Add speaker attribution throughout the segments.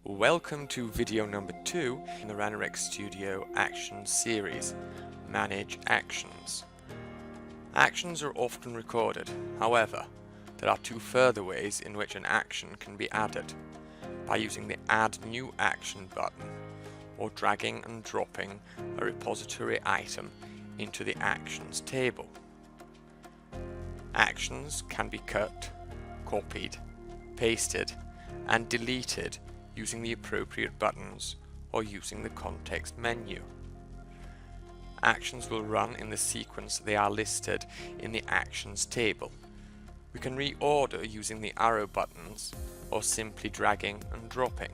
Speaker 1: Welcome to video number 2 in the Ranorex Studio Actions series, Manage Actions. Actions are often recorded, however, there are two further ways in which an action can be added, by using the Add New Action button, or dragging and dropping a repository item into the Actions table. Actions can be cut, copied, pasted, and deleted using the appropriate buttons or using the context menu. Actions will run in the sequence they are listed in the Actions table. We can reorder using the arrow buttons or simply dragging and dropping.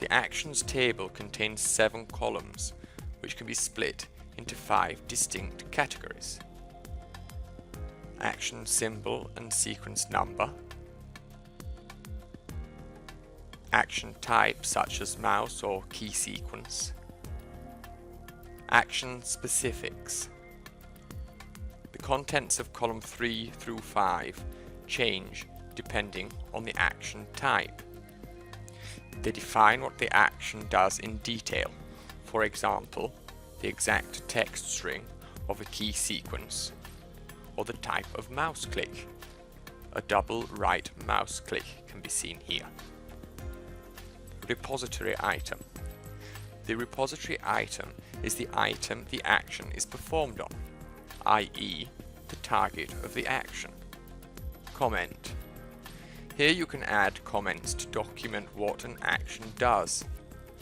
Speaker 1: The Actions table contains 7 columns, which can be split into 5 distinct categories: action symbol and sequence number, action type such as mouse or key sequence, action specifics. The contents of column 3 through 5 change depending on the action type. They define what the action does in detail, for example, the exact text string of a key sequence, or the type of mouse click. A double right mouse click can be seen here. Repository item. The repository item is the item the action is performed on, i.e. the target of the action. Comment. Here you can add comments to document what an action does.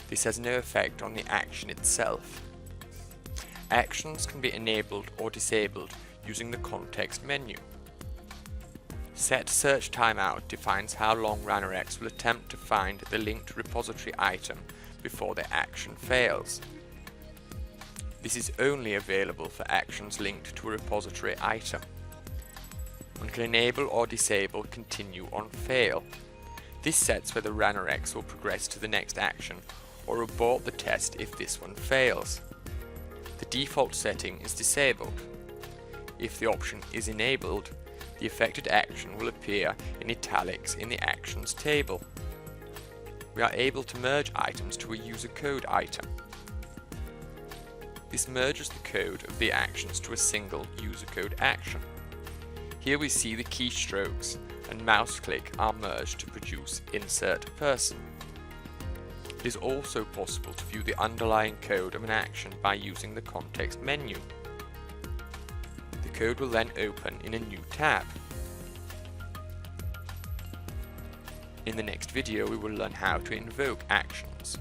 Speaker 1: This has no effect on the action itself. Actions can be enabled or disabled using the context menu. Set Search Timeout defines how long Ranorex will attempt to find the linked repository item before the action fails. This is only available for actions linked to a repository item. One can enable or disable Continue on Fail. This sets whether Ranorex will progress to the next action or abort the test if this one fails. The default setting is disabled. If the option is enabled, the affected action will appear in italics in the Actions table. We are able to merge items to a user code item. This merges the code of the actions to a single user code action. Here we see the keystrokes and mouse click are merged to produce Insert Person. It is also possible to view the underlying code of an action by using the context menu. The code will then open in a new tab. In the next video we will learn how to invoke actions.